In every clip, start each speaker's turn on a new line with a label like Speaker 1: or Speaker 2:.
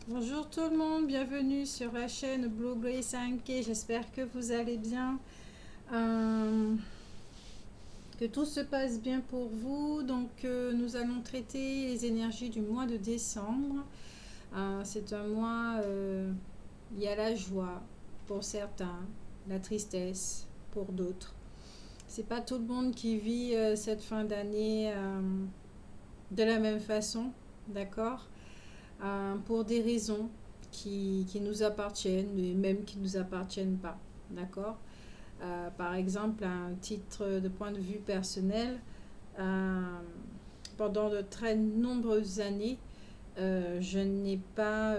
Speaker 1: Bonjour tout le monde, bienvenue sur la chaîne Blue Grey 5K. J'espère que vous allez bien, euh, que tout se passe bien pour vous. Nous allons traiter les énergies du mois de décembre. C'est un mois, il y a la joie pour certains, la tristesse pour d'autres. C'est pas tout le monde qui vit cette fin d'année de la même façon, d'accord? Pour des raisons qui nous appartiennent et même qui ne nous appartiennent pas. D'accord. Par exemple, un titre de point de vue personnel, euh, pendant de très nombreuses années, je n'ai pas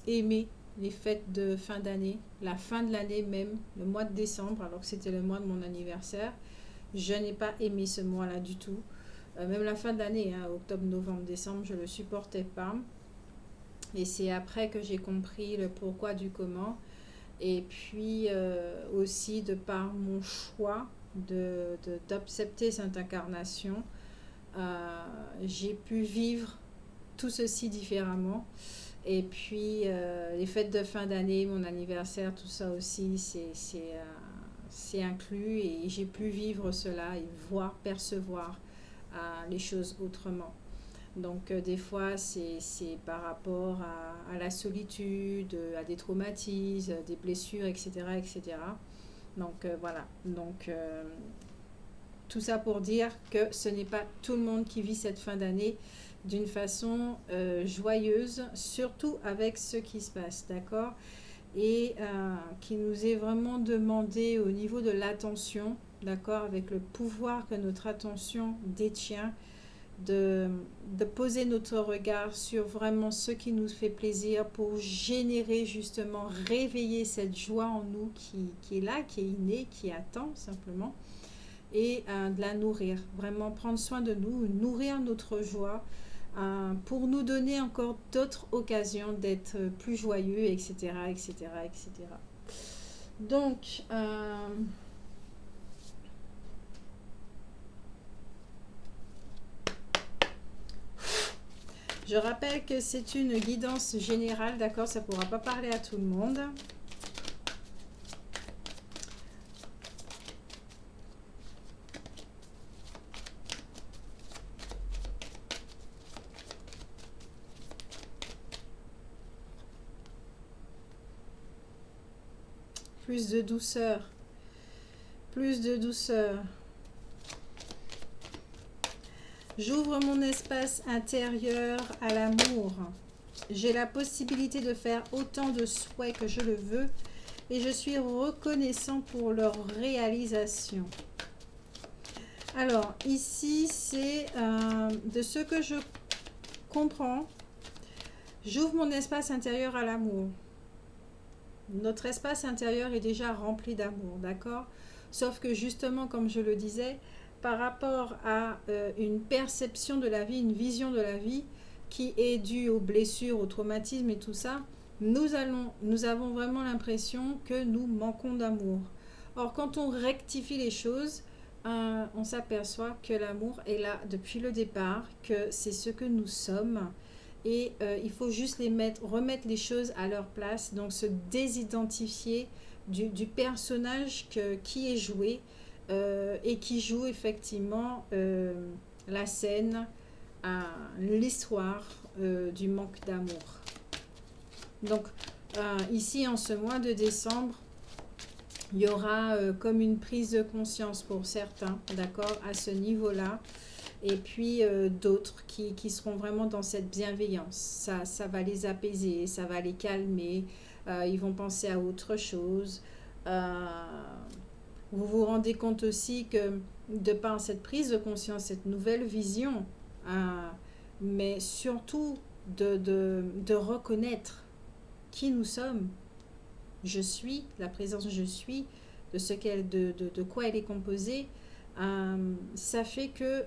Speaker 1: aimé les fêtes de fin d'année, la fin de l'année même, le mois de décembre, alors que c'était le mois de mon anniversaire. Je n'ai pas aimé ce mois-là du tout. Même la fin de l'année, hein, octobre, novembre, décembre, je ne le supportais pas. Et c'est après que j'ai compris le pourquoi du comment. Et puis aussi de par mon choix d'accepter cette incarnation, j'ai pu vivre tout ceci différemment. Et puis les fêtes de fin d'année, mon anniversaire, tout ça aussi, c'est inclus. Et j'ai pu vivre cela et voir, percevoir les choses autrement. Des fois, c'est par rapport à la solitude, à des traumatismes, des blessures, etc. etc. Voilà. Tout ça pour dire que ce n'est pas tout le monde qui vit cette fin d'année d'une façon joyeuse, surtout avec ce qui se passe, d'accord? Et qui nous est vraiment demandé au niveau de l'attention, d'accord? Avec le pouvoir que notre attention détient de, de poser notre regard sur vraiment ce qui nous fait plaisir pour générer justement, réveiller cette joie en nous qui est là, qui est innée, qui attend simplement, et de la nourrir, vraiment prendre soin de nous, nourrir notre joie pour nous donner encore d'autres occasions d'être plus joyeux, etc. etc. etc. Donc, euh, je rappelle que c'est une guidance générale, d'accord? Ça ne pourra pas parler à tout le monde. Plus de douceur, plus de douceur. J'ouvre mon espace intérieur à l'amour. J'ai la possibilité de faire autant de souhaits que je le veux et je suis reconnaissant pour leur réalisation. Alors, ici, c'est de ce que je comprends. J'ouvre mon espace intérieur à l'amour. Notre espace intérieur est déjà rempli d'amour, d'accord? Sauf que justement, comme je le disais, par rapport à une perception de la vie, une vision de la vie qui est due aux blessures, aux traumatismes et tout ça, nous avons vraiment l'impression que nous manquons d'amour. Or, quand on rectifie les choses, on s'aperçoit que l'amour est là depuis le départ, que c'est ce que nous sommes, et il faut juste remettre les choses à leur place, donc se désidentifier du personnage qui est joué et qui joue effectivement la scène, l'histoire du manque d'amour. Donc ici en ce mois de décembre, il y aura comme une prise de conscience pour certains, d'accord, à ce niveau-là. Et puis d'autres qui seront vraiment dans cette bienveillance. Ça va les apaiser, ça va les calmer, ils vont penser à autre chose. Euh, vous vous rendez compte aussi que de par cette prise de conscience, cette nouvelle vision, euh, mais surtout de reconnaître qui nous sommes, je suis, la présence je suis, de quoi elle est composée, ça fait que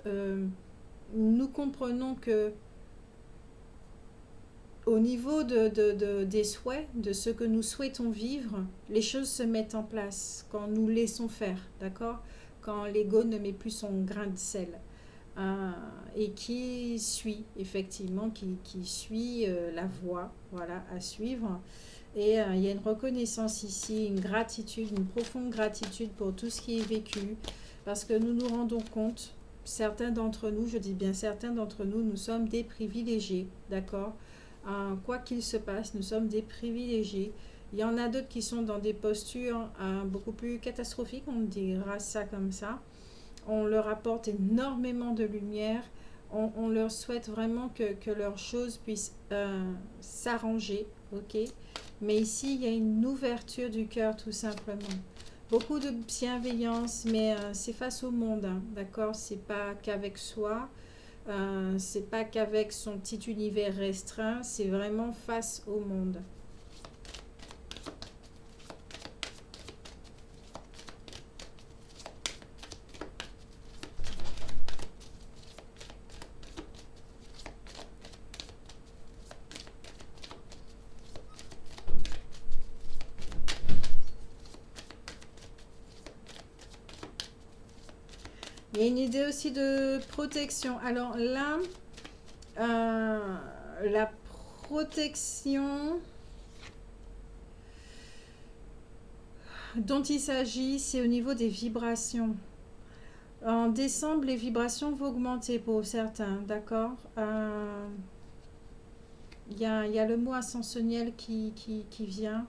Speaker 1: nous comprenons que au niveau des souhaits, de ce que nous souhaitons vivre, les choses se mettent en place quand nous laissons faire, d'accord? Quand l'ego ne met plus son grain de sel. et qui suit, effectivement, qui suit la voie, voilà, à suivre. Et il y a une reconnaissance ici, une gratitude, une profonde gratitude pour tout ce qui est vécu, parce que nous nous rendons compte, certains d'entre nous, je dis bien certains d'entre nous, nous sommes des privilégiés, d'accord? Quoi qu'il se passe, nous sommes des privilégiés. Il y en a d'autres qui sont dans des postures beaucoup plus catastrophiques, on dira ça comme ça. On leur apporte énormément de lumière. On leur souhaite vraiment que leurs choses puissent s'arranger, ok? Mais ici, il y a une ouverture du cœur, tout simplement. Beaucoup de bienveillance, mais c'est face au monde, hein, d'accord? C'est pas qu'avec soi, c'est pas qu'avec son petit univers restreint, c'est vraiment face au monde. Il y a une idée aussi de protection. Alors là, la protection dont il s'agit, c'est au niveau des vibrations. En décembre, les vibrations vont augmenter pour certains, d'accord? Il y a le mot ascensionnel qui vient.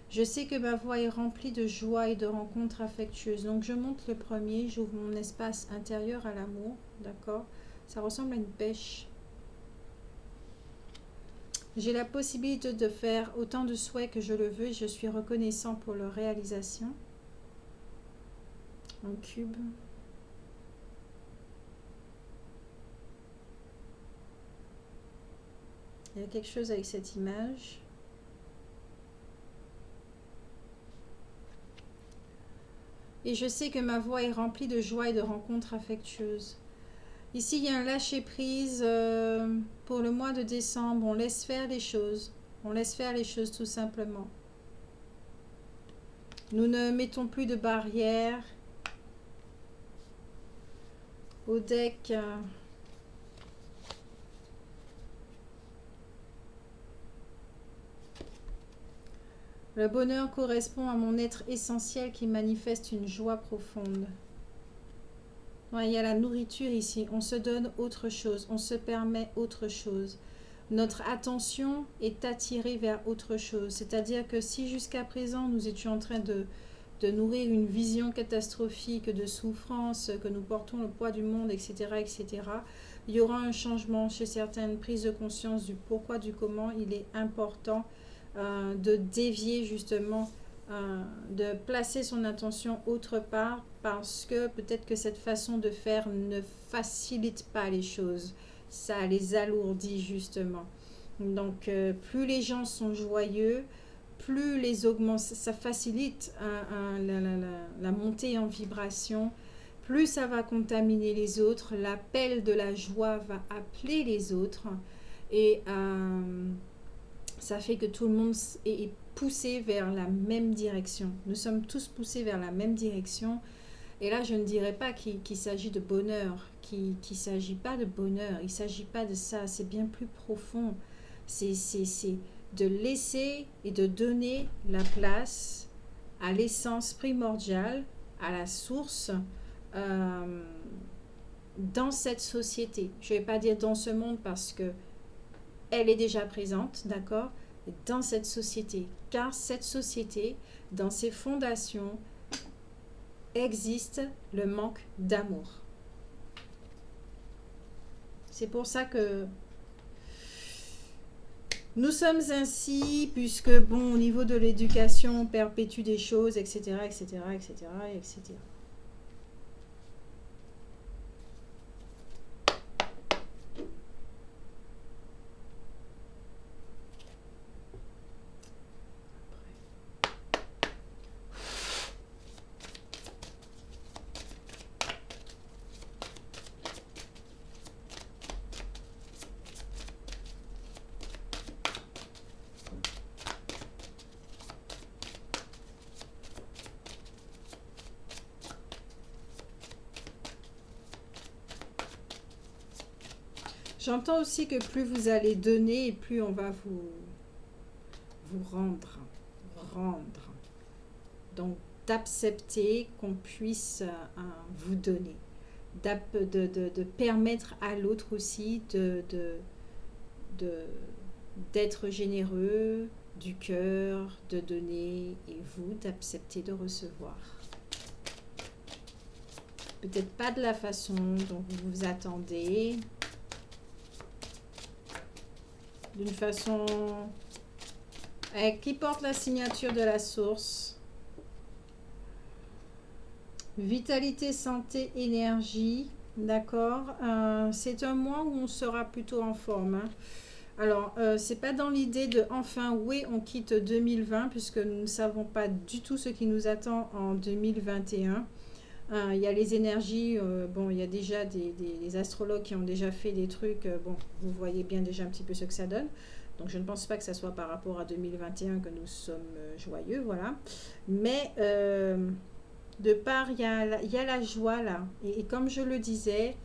Speaker 1: Je sais que ma voix est remplie de joie et de rencontres affectueuses. Donc je monte le premier, j'ouvre mon espace intérieur à l'amour, d'accord? Ça ressemble à une pêche. J'ai la possibilité de faire autant de souhaits que je le veux et je suis reconnaissant pour leur réalisation. Un cube. Il y a quelque chose avec cette image. Et je sais que ma voix est remplie de joie et de rencontres affectueuses. Ici, il y a un lâcher-prise pour le mois de décembre. On laisse faire les choses. On laisse faire les choses tout simplement. Nous ne mettons plus de barrières. Au deck, le bonheur correspond à mon être essentiel qui manifeste une joie profonde. Ouais, il y a la nourriture ici. On se donne autre chose. On se permet autre chose. Notre attention est attirée vers autre chose. C'est-à-dire que si jusqu'à présent nous étions en train de nourrir une vision catastrophique de souffrance, que nous portons le poids du monde, etc., etc., il y aura un changement chez certaines prises de conscience du pourquoi, du comment. Il est important de dévier justement, de placer son attention autre part, parce que peut-être que cette façon de faire ne facilite pas les choses. Ça les alourdit justement. Donc plus les gens sont joyeux, plus les augmente, ça facilite la montée en vibration, plus ça va contaminer les autres, l'appel de la joie va appeler les autres et ça fait que tout le monde est poussé vers la même direction. Nous sommes tous poussés vers la même direction. Et là, je ne dirais pas qu'il s'agit de bonheur, qu'il ne s'agit pas de bonheur, il ne s'agit pas de ça, c'est bien plus profond. C'est de laisser et de donner la place à l'essence primordiale, à la source, dans cette société. Je ne vais pas dire dans ce monde parce que elle est déjà présente, d'accord, dans cette société. Car cette société, dans ses fondations, existe le manque d'amour. C'est pour ça que nous sommes ainsi, puisque, bon, au niveau de l'éducation, on perpétue des choses, etc., etc., etc., etc. J'entends aussi que plus vous allez donner et plus on va vous rendre. Rendre. Donc, d'accepter qu'on puisse vous donner. De permettre à l'autre aussi d'être généreux du cœur, de donner et vous d'accepter de recevoir. Peut-être pas de la façon dont vous vous attendez, d'une façon qui porte la signature de la source. Vitalité, santé, énergie, d'accord. C'est un mois où on sera plutôt en forme. Hein. Alors, c'est pas dans l'idée de enfin, oui, on quitte 2020, puisque nous ne savons pas du tout ce qui nous attend en 2021. Il y a les énergies, bon, il y a déjà des astrologues qui ont déjà fait des trucs, bon, vous voyez bien déjà un petit peu ce que ça donne. Donc, je ne pense pas que ça soit par rapport à 2021 que nous sommes joyeux, voilà. Mais, de part, il y a la joie là. Et comme je le disais,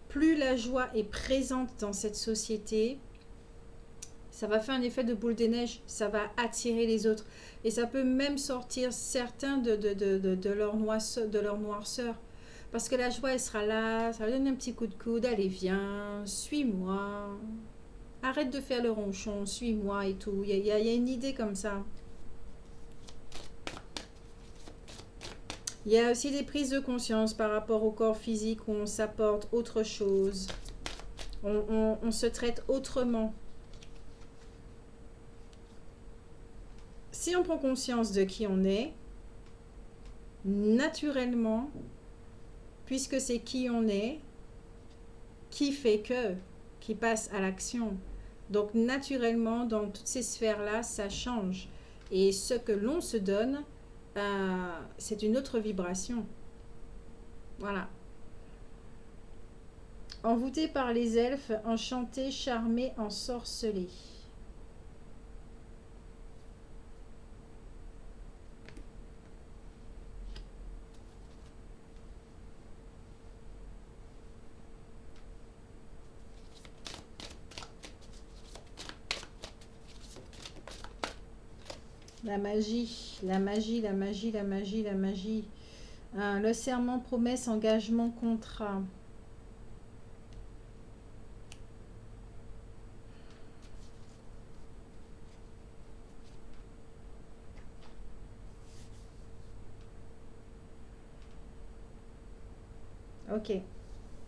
Speaker 1: plus la joie est présente dans cette société, ça va faire un effet de boule de neige, ça va attirer les autres. Et ça peut même sortir certains de leur noirceur. Parce que la joie, elle sera là, ça va donner un petit coup de coude, allez, viens, suis-moi. Arrête de faire le ronchon, suis-moi et tout. Il y a une idée comme ça. Il y a aussi des prises de conscience par rapport au corps physique où on s'apporte autre chose. On se traite autrement. Si on prend conscience de qui on est, naturellement, puisque c'est qui on est, qui fait que, qui passe à l'action. Donc naturellement, dans toutes ces sphères-là, ça change. Et ce que l'on se donne, c'est une autre vibration. Voilà. Envoûté par les elfes, enchanté, charmé, ensorcelé. La magie, la magie, la magie, la magie, la magie. Le serment, promesse, engagement, contrat. Ok.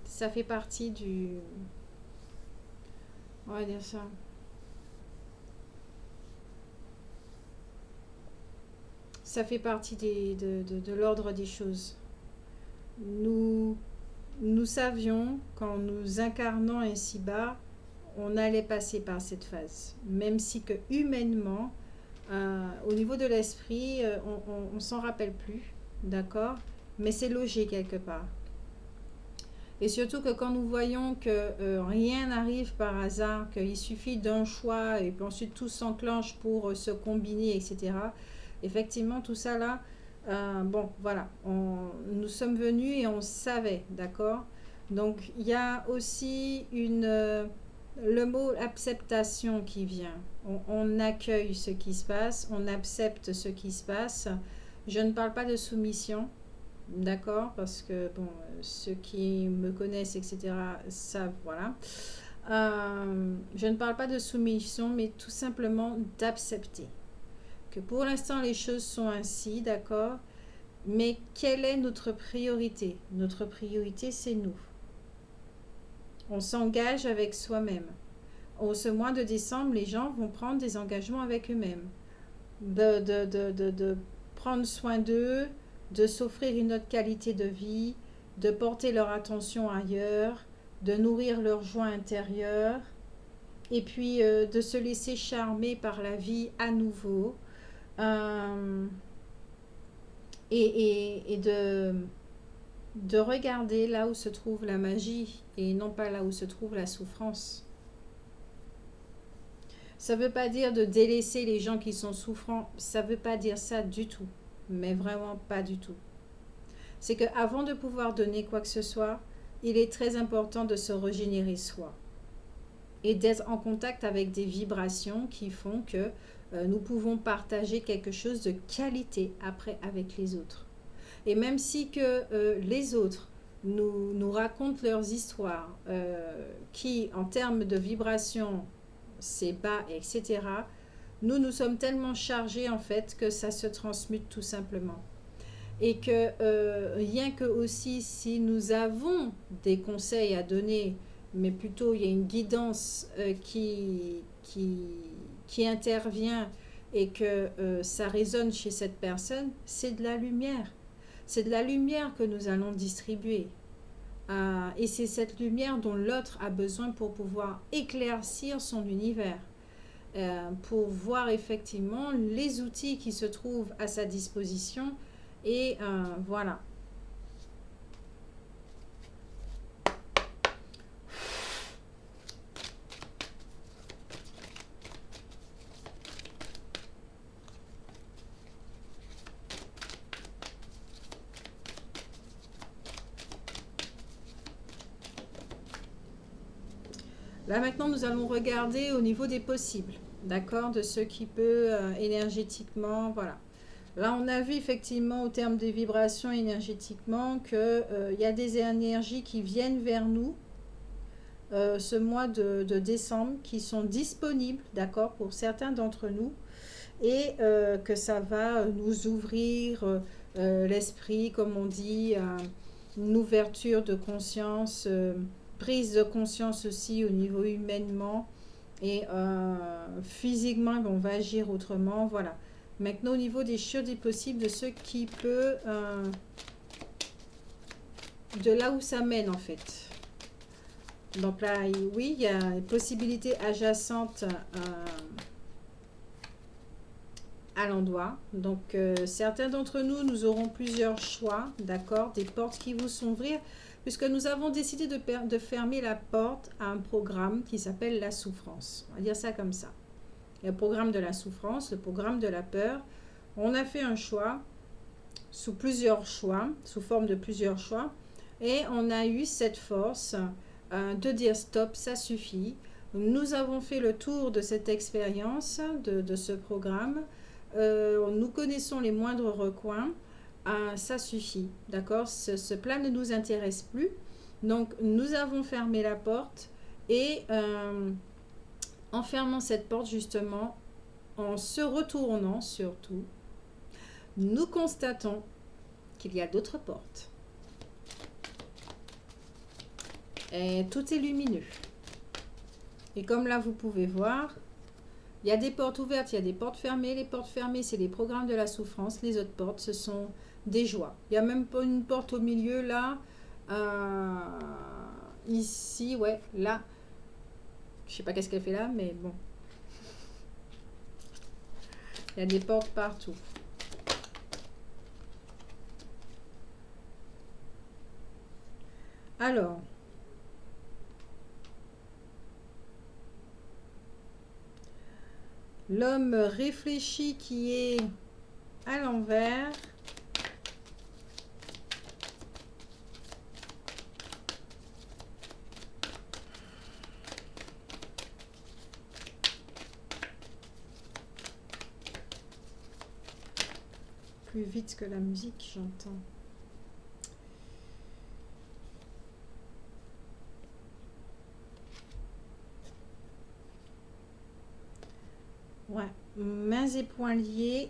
Speaker 1: Ça fait partie du... On va dire ça. Ça fait partie de l'ordre des choses. Nous savions qu'en nous incarnant ici-bas, on allait passer par cette phase. Même si que humainement, au niveau de l'esprit, on s'en rappelle plus, d'accord? Mais c'est logé quelque part. Et surtout que quand nous voyons que rien n'arrive par hasard, qu'il suffit d'un choix et puis ensuite tout s'enclenche pour se combiner, etc. Effectivement, tout ça là, bon, voilà, nous sommes venus et on savait, d'accord? Donc, il y a aussi le mot acceptation qui vient. On accueille ce qui se passe, on accepte ce qui se passe. Je ne parle pas de soumission, d'accord? Parce que, bon, ceux qui me connaissent, etc., savent, voilà. Je ne parle pas de soumission, mais tout simplement d'accepter. Que pour l'instant, les choses sont ainsi, d'accord? Mais quelle est notre priorité? Notre priorité, c'est nous. On s'engage avec soi-même. Au ce mois de décembre, les gens vont prendre des engagements avec eux-mêmes. De prendre soin d'eux, de s'offrir une autre qualité de vie, de porter leur attention ailleurs, de nourrir leur joie intérieure, et puis de se laisser charmer par la vie à nouveau, et de regarder là où se trouve la magie et non pas là où se trouve la souffrance. Ça ne veut pas dire de délaisser les gens qui sont souffrants, ça ne veut pas dire ça du tout, mais vraiment pas du tout. C'est qu'avant de pouvoir donner quoi que ce soit, il est très important de se régénérer soi. et d'être en contact avec des vibrations qui font que nous pouvons partager quelque chose de qualité après avec les autres. Et même si que les autres nous racontent leurs histoires qui, en termes de vibrations, c'est bas, etc., nous sommes tellement chargés en fait que ça se transmute tout simplement. Et que rien que aussi si nous avons des conseils à donner, mais plutôt il y a une guidance qui intervient et que ça résonne chez cette personne, c'est de la lumière. C'est de la lumière que nous allons distribuer. Et c'est cette lumière dont l'autre a besoin pour pouvoir éclaircir son univers, pour voir effectivement les outils qui se trouvent à sa disposition. Et voilà. Là maintenant, nous allons regarder au niveau des possibles, d'accord, de ce qui peut énergétiquement, voilà. Là, on a vu effectivement au terme des vibrations énergétiquement qu'il y a des énergies qui viennent vers nous ce mois de décembre, qui sont disponibles, d'accord, pour certains d'entre nous, et que ça va nous ouvrir l'esprit, comme on dit, une ouverture de conscience, prise de conscience aussi au niveau humainement, et physiquement, on va agir autrement, voilà. Maintenant, au niveau des choses des possibles, de ce qui peut, de là où ça mène en fait. Donc là, oui, il y a une possibilité adjacente à l'endroit. Donc, certains d'entre nous, nous aurons plusieurs choix, d'accord, des portes qui vont s'ouvrir, puisque nous avons décidé de fermer la porte à un programme qui s'appelle la souffrance. On va dire ça comme ça. Le programme de la souffrance, le programme de la peur. On a fait un choix, sous plusieurs choix, sous forme de plusieurs choix, et on a eu cette force de dire stop, ça suffit. Nous avons fait le tour de cette expérience, de ce programme. Nous connaissons les moindres recoins. Ça suffit, d'accord, ce plan ne nous intéresse plus. Donc, nous avons fermé la porte et en fermant cette porte, justement, en se retournant surtout, nous constatons qu'il y a d'autres portes. Et tout est lumineux. Et comme là, vous pouvez voir, il y a des portes ouvertes, il y a des portes fermées. Les portes fermées, c'est les programmes de la souffrance. Les autres portes, ce sont des joies. Il n'y a même pas une porte au milieu, là. Ici, ouais, là. Je ne sais pas qu'est-ce qu'elle fait là, mais bon. Il y a des portes partout. Alors, l'homme réfléchi qui est à l'envers. Plus vite que la musique, j'entends. Ouais, mains et poings liés.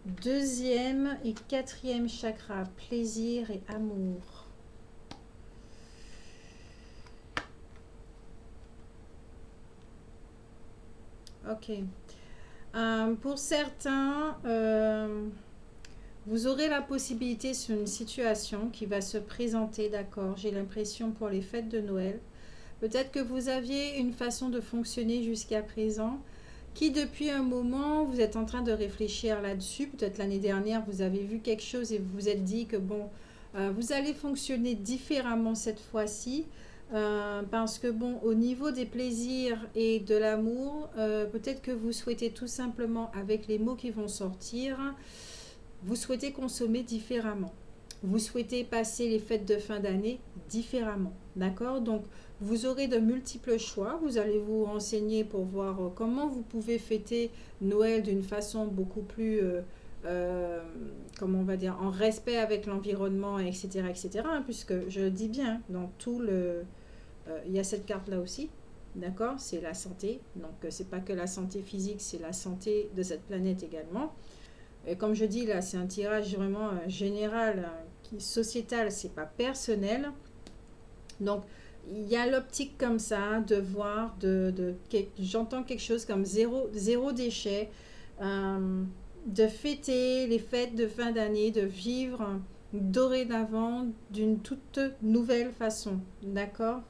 Speaker 1: Deuxième et quatrième chakra, plaisir et amour. Ok. Pour certains, vous aurez la possibilité sur une situation qui va se présenter, d'accord, j'ai l'impression pour les fêtes de Noël. Peut-être que vous aviez une façon de fonctionner jusqu'à présent qui depuis un moment, vous êtes en train de réfléchir là-dessus. Peut-être l'année dernière, vous avez vu quelque chose et vous vous êtes dit que bon, vous allez fonctionner différemment cette fois-ci. Parce que bon, au niveau des plaisirs et de l'amour, peut-être que vous souhaitez tout simplement, avec les mots qui vont sortir, vous souhaitez consommer différemment. vous souhaitez passer les fêtes de fin d'année différemment. D'accord? Donc, vous aurez de multiples choix. Vous allez vous renseigner pour voir comment vous pouvez fêter Noël d'une façon beaucoup plus, comment on va dire, en respect avec l'environnement, etc., etc., hein, puisque je le dis bien, dans tout le... il y a cette carte-là aussi. D'accord? C'est la santé. Donc, c'est pas que la santé physique, c'est la santé de cette planète également. Et comme je dis, là, c'est un tirage vraiment général, sociétal, c'est pas personnel. Donc, il y a l'optique comme ça de voir, j'entends quelque chose comme zéro déchet, de fêter les fêtes de fin d'année, de vivre dorénavant d'une toute nouvelle façon. D'accord?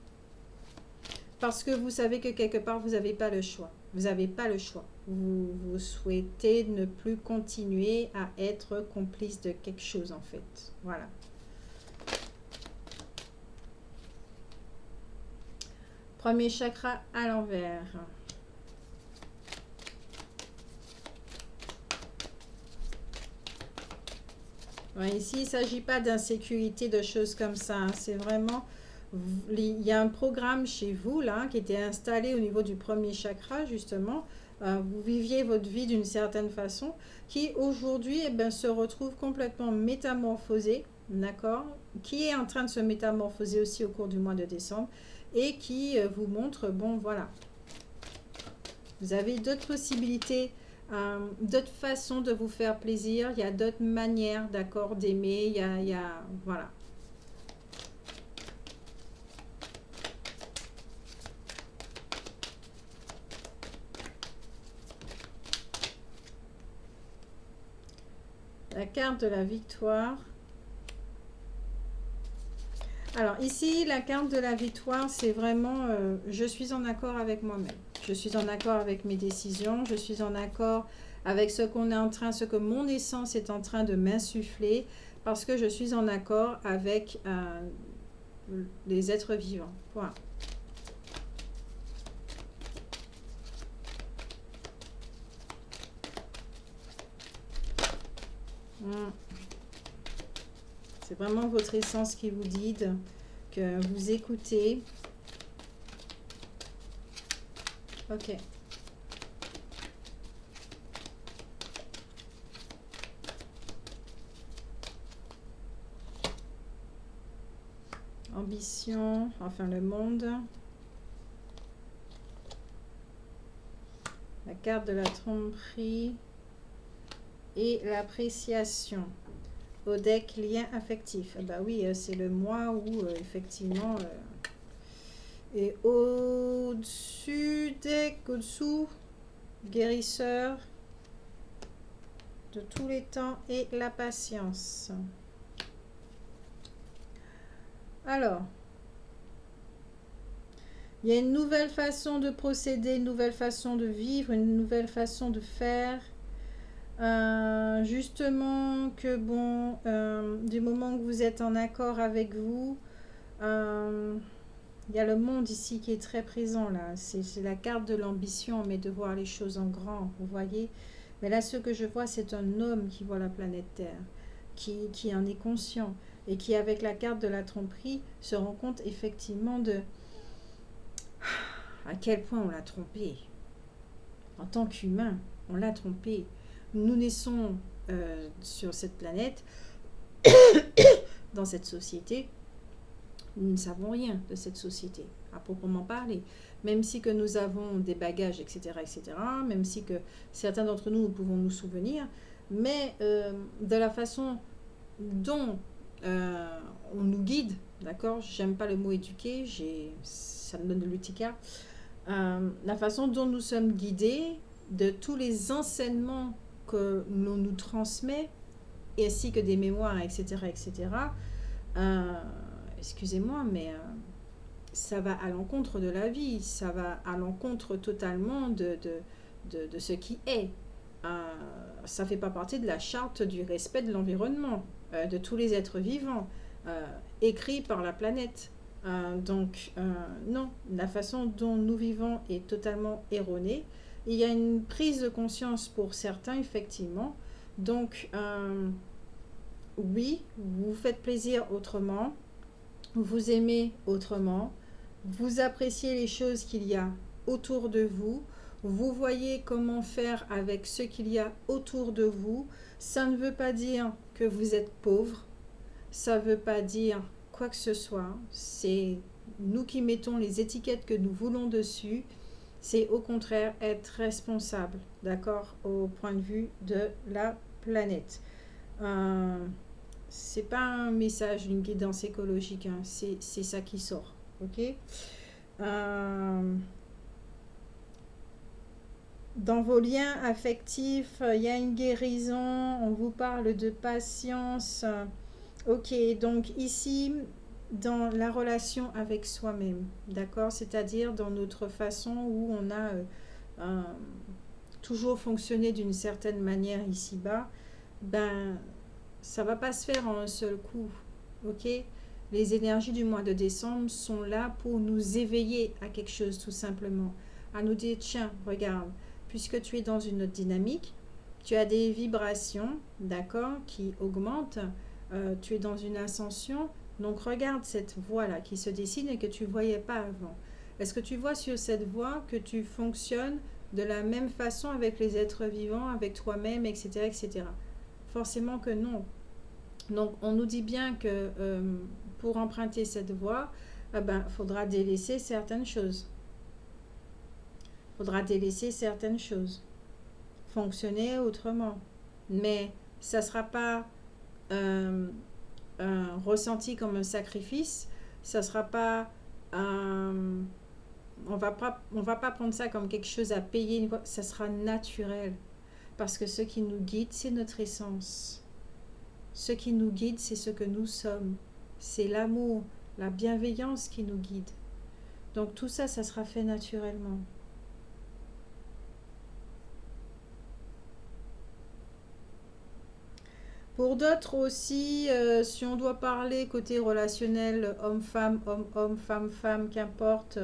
Speaker 1: Parce que vous savez que quelque part, vous n'avez pas le choix. Vous n'avez pas le choix. Vous souhaitez ne plus continuer à être complice de quelque chose, en fait. Voilà. Premier chakra à l'envers. Ouais, ici, il ne s'agit pas d'insécurité, de choses comme ça. Hein. C'est vraiment... Il y a un programme chez vous, là, qui était installé au niveau du premier chakra, justement. Vous viviez votre vie d'une certaine façon, qui aujourd'hui, eh ben, se retrouve complètement métamorphosé, d'accord? Qui est en train de se métamorphoser aussi au cours du mois de décembre, et qui vous montre, bon, voilà. Vous avez d'autres possibilités, d'autres façons de vous faire plaisir. Il y a d'autres manières, d'accord, d'aimer. Il y a, voilà. La carte de la victoire. Alors ici, la carte de la victoire, c'est vraiment je suis en accord avec moi-même. Je suis en accord avec mes décisions. Je suis en accord avec ce qu'on est en train, ce que mon essence est en train de m'insuffler, parce que je suis en accord avec les êtres vivants. Voilà. C'est vraiment votre essence qui vous guide, que vous écoutez. Ok. Ambition, enfin le monde. La carte de la tromperie et l'appréciation. Au deck lien affectif. Bah oui, c'est le mois où effectivement et au-dessus deck, au-dessous, guérisseur de tous les temps et la patience. Alors, il y a une nouvelle façon de procéder, une nouvelle façon de vivre, une nouvelle façon de faire. Justement que bon, du moment que vous êtes en accord avec vous, il y a le monde ici qui est très présent là. C'est la carte de l'ambition, mais de voir les choses en grand, vous voyez. Mais là, ce que je vois, c'est un homme qui voit la planète Terre, qui en est conscient et qui, avec la carte de la tromperie, se rend compte effectivement de à quel point on l'a trompé. En tant qu'humain, on l'a trompé. Nous naissons sur cette planète, dans cette société. Nous ne savons rien de cette société, à proprement parler. Même si que nous avons des bagages, etc., etc., même si que certains d'entre nous pouvons nous souvenir, mais de la façon dont on nous guide, d'accord? J'aime pas le mot éduquer, ça me donne de l'utica. La façon dont nous sommes guidés, de tous les enseignements que l'on nous transmet, ainsi que des mémoires, etc., etc., excusez-moi, mais ça va à l'encontre de la vie, ça va à l'encontre totalement de ce qui est. Ça ne fait pas partie de la charte du respect de l'environnement, de tous les êtres vivants, écrit par la planète. Donc, non, la façon dont nous vivons est totalement erronée. Il y a une prise de conscience pour certains, effectivement. Donc, oui, vous vous faites plaisir autrement, vous aimez autrement, vous appréciez les choses qu'il y a autour de vous, vous voyez comment faire avec ce qu'il y a autour de vous. Ça ne veut pas dire que vous êtes pauvre, ça ne veut pas dire quoi que ce soit. C'est nous qui mettons les étiquettes que nous voulons dessus. C'est au contraire être responsable, d'accord, au point de vue de la planète. C'est pas un message d'une guidance écologique, hein, c'est ça qui sort, ok. Dans vos liens affectifs, il y a une guérison, on vous parle de patience. Ok, donc ici, dans la relation avec soi-même, d'accord? C'est-à-dire dans notre façon où on a toujours fonctionné d'une certaine manière ici-bas, ben, ça va pas se faire en un seul coup, ok? Les énergies du mois de décembre sont là pour nous éveiller à quelque chose tout simplement, à nous dire, tiens, regarde, puisque tu es dans une autre dynamique, tu as des vibrations, d'accord, qui augmentent, tu es dans une ascension, donc regarde cette voie-là qui se dessine et que tu ne voyais pas avant. Est-ce que tu vois sur cette voie que tu fonctionnes de la même façon avec les êtres vivants, avec toi-même, etc., etc. Forcément que non. Donc on nous dit bien que pour emprunter cette voie, faudra délaisser certaines choses. Faudra délaisser certaines choses. Fonctionner autrement. Mais ça ne sera pas ressenti comme un sacrifice. Ça ne sera pas on va pas prendre ça comme quelque chose à payer. Ça sera naturel. Parce que ce qui nous guide, c'est notre essence. Ce qui nous guide, c'est ce que nous sommes. C'est l'amour, la bienveillance qui nous guide. Donc tout ça, ça sera fait naturellement. Pour d'autres aussi, si on doit parler côté relationnel, homme-femme, homme-homme, femme-femme, qu'importe.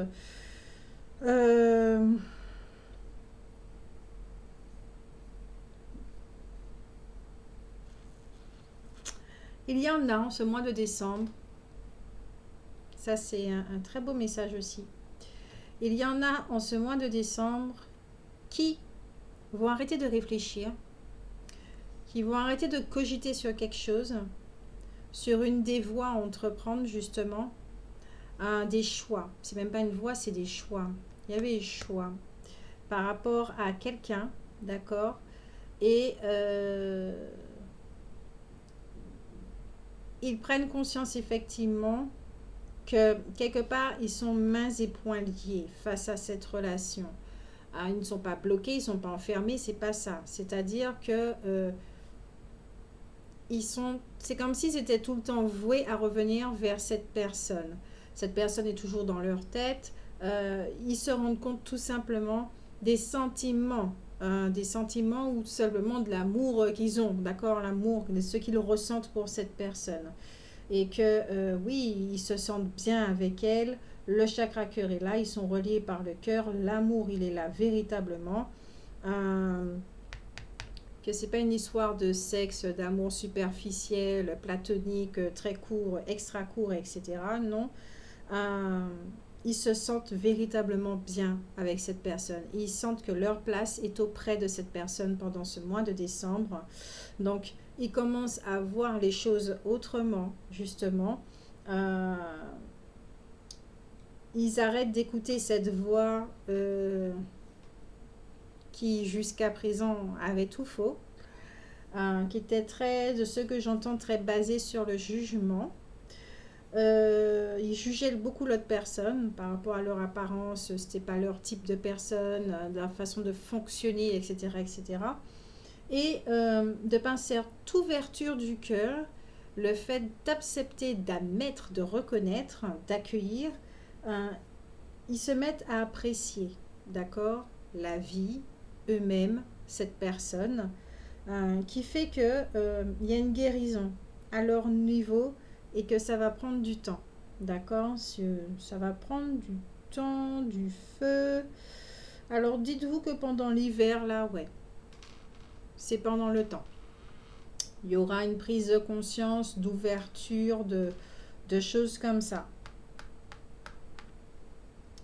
Speaker 1: Il y en a en ce mois de décembre. Ça, c'est un très beau message aussi. Il y en a en ce mois de décembre qui vont arrêter de réfléchir, qui vont arrêter de cogiter sur quelque chose, sur une des voies à entreprendre justement, des choix. C'est même pas une voie, c'est des choix. Il y avait des choix par rapport à quelqu'un, d'accord, et ils prennent conscience effectivement que quelque part ils sont mains et poings liés face à cette relation. Ils ne sont pas bloqués, ils ne sont pas enfermés, c'est pas ça. C'est-à-dire que c'est comme s'ils étaient tout le temps voués à revenir vers cette personne. Cette personne est toujours dans leur tête. Ils se rendent compte tout simplement des sentiments ou tout simplement de l'amour qu'ils ont, d'accord, l'amour, de ce qu'ils ressentent pour cette personne. Et que oui, ils se sentent bien avec elle. Le chakra cœur est là, ils sont reliés par le cœur. L'amour, il est là véritablement. Que c'est pas une histoire de sexe, d'amour superficiel, platonique, très court, extra court, etc. Non. Ils se sentent véritablement bien avec cette personne. Ils sentent que leur place est auprès de cette personne pendant ce mois de décembre. Donc, ils commencent à voir les choses autrement, justement. Ils arrêtent d'écouter cette voix qui, jusqu'à présent, avait tout faux. Qui était très, de ce que j'entends, très basé sur le jugement. Ils jugeaient beaucoup l'autre personne par rapport à leur apparence, c'était pas leur type de personne, de la façon de fonctionner, etc. etc. Et de par cette ouverture du cœur, le fait d'accepter, d'admettre, de reconnaître, d'accueillir, ils se mettent à apprécier, d'accord, la vie, eux-mêmes, cette personne, qui fait que y a une guérison à leur niveau et que ça va prendre du temps, d'accord, ça va prendre du temps, du feu. Alors dites-vous que pendant l'hiver, là, ouais, c'est pendant le temps. Il y aura une prise de conscience, d'ouverture, de choses comme ça.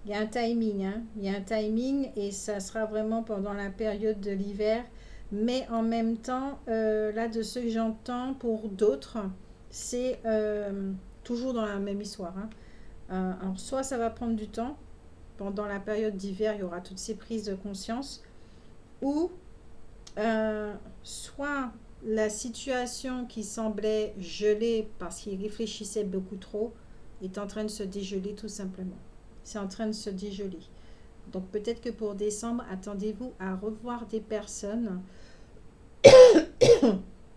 Speaker 1: Il y a un timing, hein. Il y a un timing et ça sera vraiment pendant la période de l'hiver. Mais en même temps, là, de ce que j'entends pour d'autres, c'est toujours dans la même histoire, hein. Alors, soit ça va prendre du temps, pendant la période d'hiver, il y aura toutes ces prises de conscience, ou soit la situation qui semblait gelée parce qu'il réfléchissait beaucoup trop est en train de se dégeler tout simplement. C'est en train de se dégeler. Donc peut-être que pour décembre, attendez-vous à revoir des personnes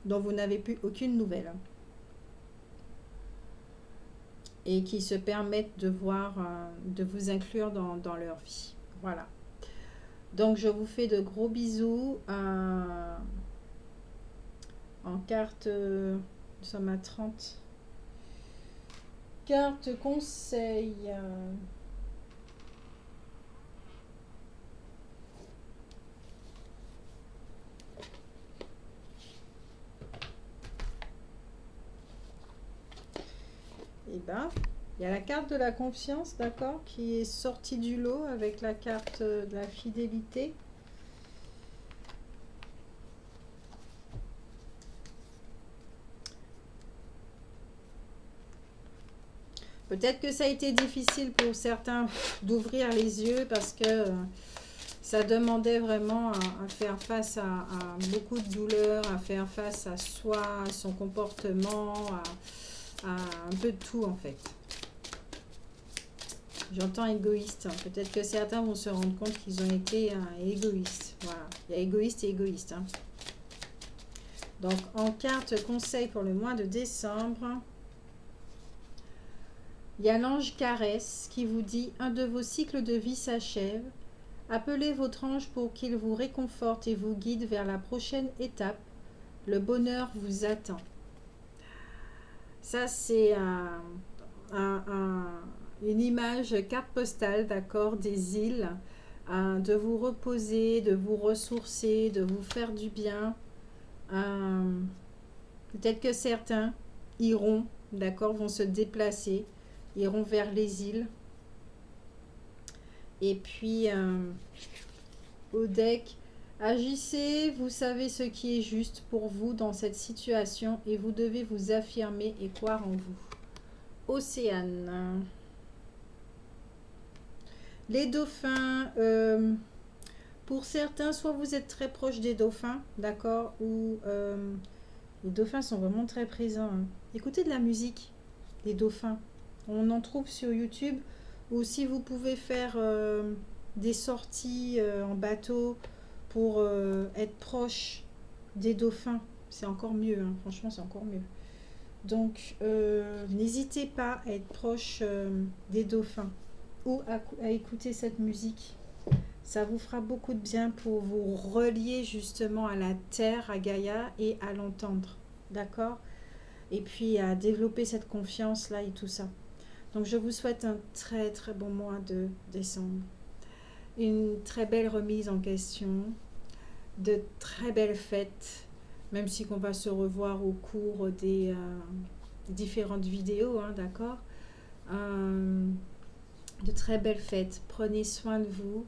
Speaker 1: dont vous n'avez plus aucune nouvelle et qui se permettent de voir, de vous inclure dans leur vie. Voilà. Donc je vous fais de gros bisous. En carte, nous sommes à 30. Carte conseil. Et ben, il y a la carte de la confiance, d'accord, qui est sortie du lot avec la carte de la fidélité. Peut-être que ça a été difficile pour certains d'ouvrir les yeux parce que ça demandait vraiment à faire face à beaucoup de douleurs, à faire face à soi, à son comportement, à un peu de tout en fait. J'entends égoïste. Peut-être que certains vont se rendre compte qu'ils ont été égoïstes. Voilà. Il y a égoïste et égoïste, hein. Donc, en carte conseil pour le mois de décembre, il y a l'ange caresse qui vous dit « Un de vos cycles de vie s'achève. Appelez votre ange pour qu'il vous réconforte et vous guide vers la prochaine étape. Le bonheur vous attend. » Ça, c'est une image carte postale, d'accord, des îles, de vous reposer, de vous ressourcer, de vous faire du bien. Peut-être que certains iront, d'accord, vont se déplacer, iront vers les îles. Et puis, au deck, agissez, vous savez ce qui est juste pour vous dans cette situation et vous devez vous affirmer et croire en vous. Océane. Les dauphins, pour certains, soit vous êtes très proche des dauphins, d'accord, ou les dauphins sont vraiment très présents, hein. Écoutez de la musique, les dauphins. On en trouve sur YouTube, ou si vous pouvez faire des sorties en bateau pour être proche des dauphins, c'est encore mieux, hein. Franchement, c'est encore mieux. Donc, n'hésitez pas à être proche des dauphins ou à écouter cette musique. Ça vous fera beaucoup de bien pour vous relier justement à la terre, à Gaïa et à l'entendre. D'accord? Et puis à développer cette confiance-là et tout ça. Donc je vous souhaite un très très bon mois de décembre. Une très belle remise en question. De très belles fêtes. Même si on va se revoir au cours des différentes vidéos, hein, d'accord? De très belles fêtes. Prenez soin de vous.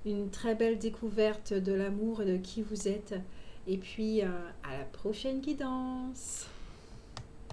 Speaker 1: Une très belle découverte de l'amour et de qui vous êtes. Et puis, à la prochaine guidance.